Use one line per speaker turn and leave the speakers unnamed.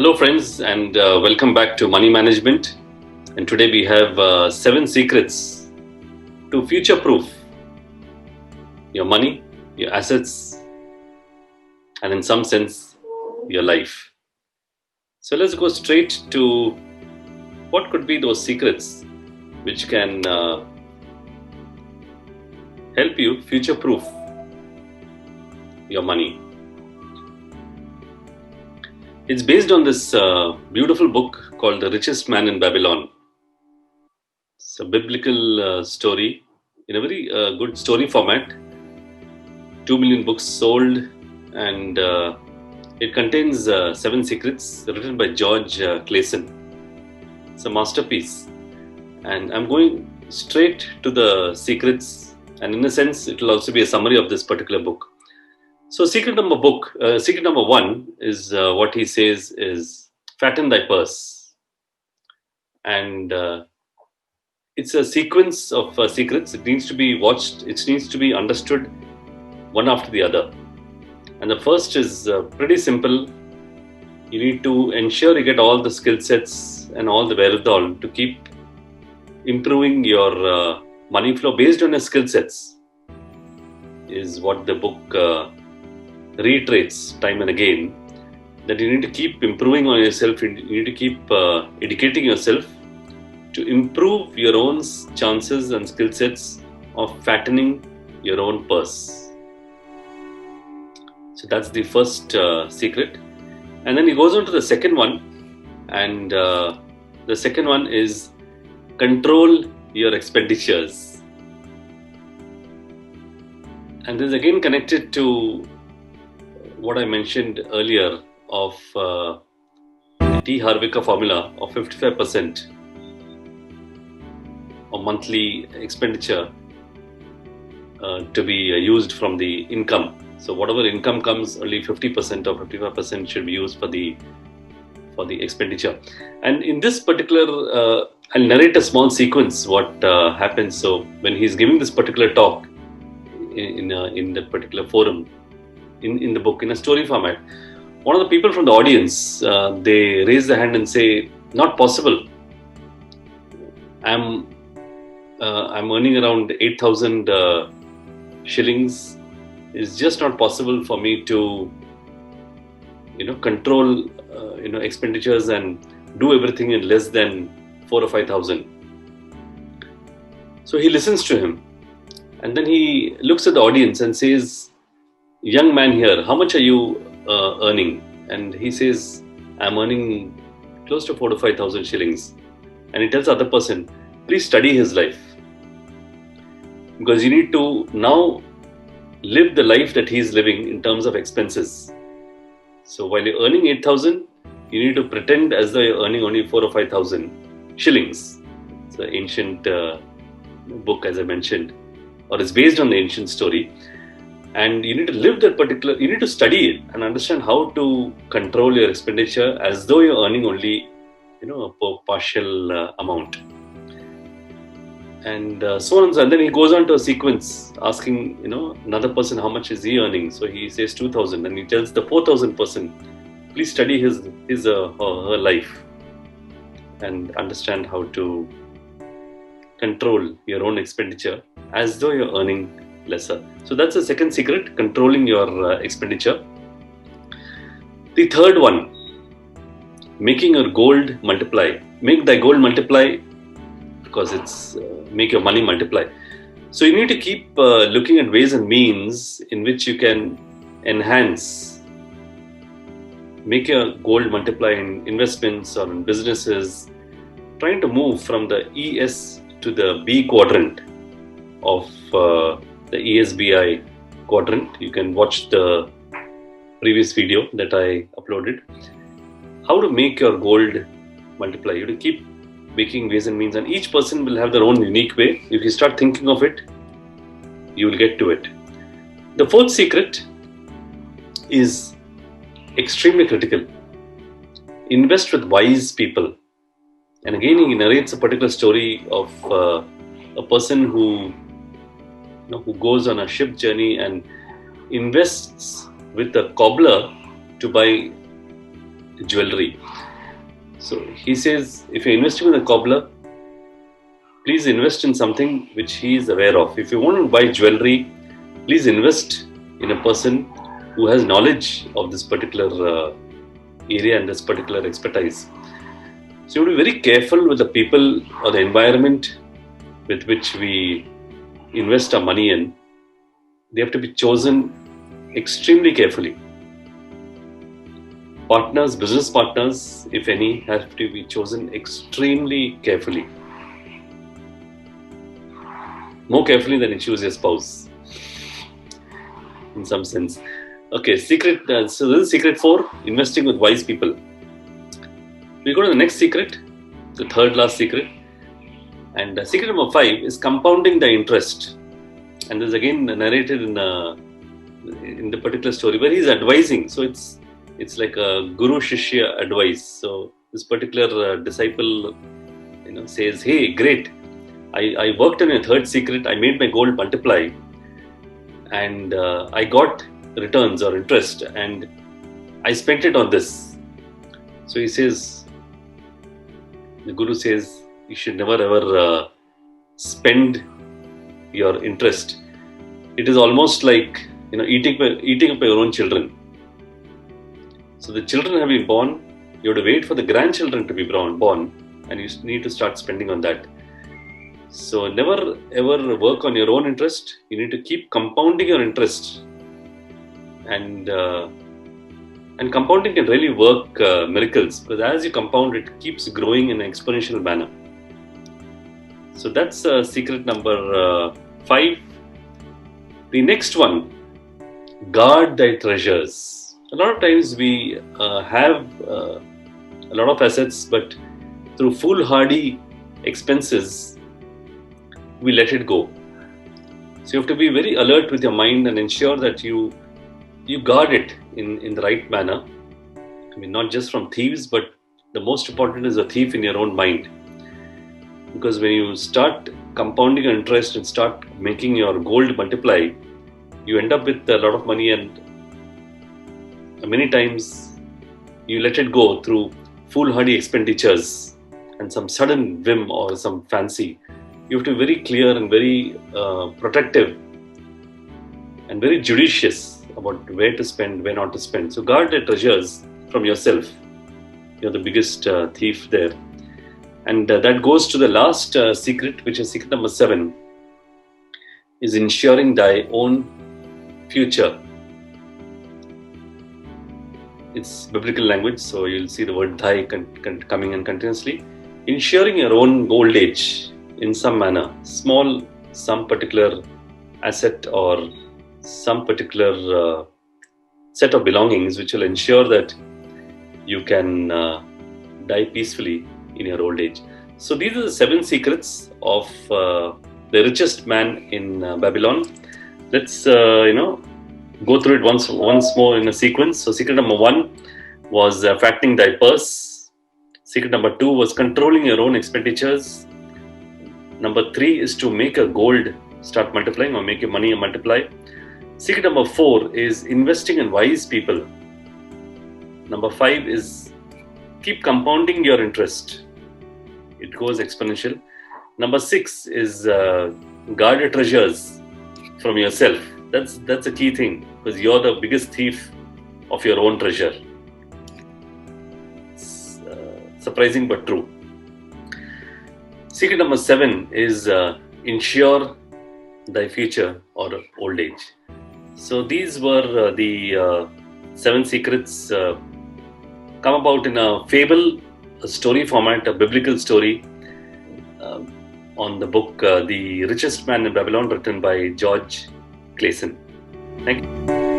Hello friends and welcome back to Money Management. And today we have 7 secrets to future-proof your money, your assets, and in some sense, your life. So let's go straight to what could be those secrets which can help you future-proof your money. It's based on this beautiful book called The Richest Man in Babylon. It's a biblical story in a very good story format. 2 million books sold, and it contains 7 secrets written by George Clason. It's a masterpiece, and I'm going straight to the secrets, and in a sense, it will also be a summary of this particular book. So secret number 1 is what he says is fatten thy purse. And it's a sequence of secrets. It needs to be watched. It needs to be understood one after the other. And the first is pretty simple. You need to ensure you get all the skill sets and all the wherewithal to keep improving your money flow based on your skill sets, is what the book reiterates time and again, that you need to keep improving on yourself. You need to keep educating yourself to improve your own chances and skill sets of fattening your own purse. So that's the first secret. And then he goes on to the second one, and the second one is control your expenditures. And this is again connected to what I mentioned earlier of the T. Harvicker formula of 55% of monthly expenditure to be used from the income. So whatever income comes, only 50% or 55% should be used for the expenditure. And in this particular, I'll narrate a small sequence what happens. So when he's giving this particular talk in that particular forum, in the book, in a story format, one of the people from the audience, they raise their hand and say, not possible. I'm earning around 8,000 shillings. It's just not possible for me to, control, expenditures and do everything in less than 4,000 or 5,000. So he listens to him, and then he looks at the audience and says, young man here, how much are you earning? And he says, I'm earning close to 4,000 to 5,000 shillings. And he tells the other person, please study his life, because you need to now live the life that he is living in terms of expenses. So while you're earning 8,000, you need to pretend as though you're earning only 4,000 or 5,000 shillings. It's an ancient book, as I mentioned, or it's based on the ancient story. And you need to live that particular, you need to study it and understand how to control your expenditure as though you're earning only, a partial amount. And so on and so on. And then he goes on to a sequence asking, another person how much is he earning. So he says 2,000, and he tells the 4,000 person, please study his or her life and understand how to control your own expenditure as though you're earning lesser. So that's the second secret, controlling your expenditure. The third one, making your gold multiply. Make thy gold multiply, because it's make your money multiply. So you need to keep looking at ways and means in which you can enhance, make your gold multiply in investments or in businesses, trying to move from the ES to the B quadrant of the ESBI quadrant. You can watch the previous video that I uploaded. How to make your gold multiply. You have to keep making ways and means, and each person will have their own unique way. If you start thinking of it, you will get to it. The fourth secret is extremely critical. Invest with wise people. And again, he narrates a particular story of a person who goes on a ship journey and invests with a cobbler to buy jewelry. So he says, if you're investing with a cobbler, please invest in something which he is aware of. If you want to buy jewelry, please invest in a person who has knowledge of this particular area and this particular expertise. So you have to be very careful with the people or the environment with which we invest our money in. They have to be chosen extremely carefully. Partners, business partners, if any, have to be chosen extremely carefully. More carefully than you choose your spouse, in some sense. Okay, secret. So this is secret 4, investing with wise people. We go to the next secret, the third last secret. And secret number 5 is compounding the interest. And this is again narrated in the particular story where he's advising. So it's like a guru shishya advice. So this particular disciple, says, "Hey, great! I worked on a third secret. I made my gold multiply, and I got returns or interest, and I spent it on this." So he says, the guru says, you should never ever spend your interest. It is almost like eating up your own children. So the children have been born. You have to wait for the grandchildren to be born, and you need to start spending on that. So never ever work on your own interest. You need to keep compounding your interest, and compounding can really work miracles, because as you compound, it keeps growing in an exponential manner. So that's secret number 5. The next one, guard thy treasures. A lot of times we have a lot of assets, but through foolhardy expenses, we let it go. So you have to be very alert with your mind and ensure that you guard it in the right manner. I mean, not just from thieves, but the most important is a thief in your own mind. Because when you start compounding your interest and start making your gold multiply, you end up with a lot of money, and many times you let it go through foolhardy expenditures and some sudden whim or some fancy. You have to be very clear and very protective and very judicious about where to spend, where not to spend. So guard the treasures from yourself. You're the biggest thief there. And that goes to the last secret, which is secret number 7, is ensuring thy own future. It's biblical language, so you'll see the word thy coming in continuously. Ensuring your own old age in some manner, some particular asset or some particular set of belongings which will ensure that you can die peacefully in your old age. So these are the 7 secrets of the richest man in Babylon. Let's go through it once more in a sequence. So secret number 1 was fattening thy purse. Secret number 2 was controlling your own expenditures. Number 3 is to make a gold start multiplying, or make your money multiply. Secret number 4 is investing in wise people. Number 5 is keep compounding your interest. It goes exponential. Number 6 is guard your treasures from yourself. That's a key thing, because you're the biggest thief of your own treasure. It's surprising but true. Secret number 7 is insure thy future or old age. So these were the 7 secrets come about in a fable, a story format, a biblical story on the book The Richest Man in Babylon, written by Clason. Thank you.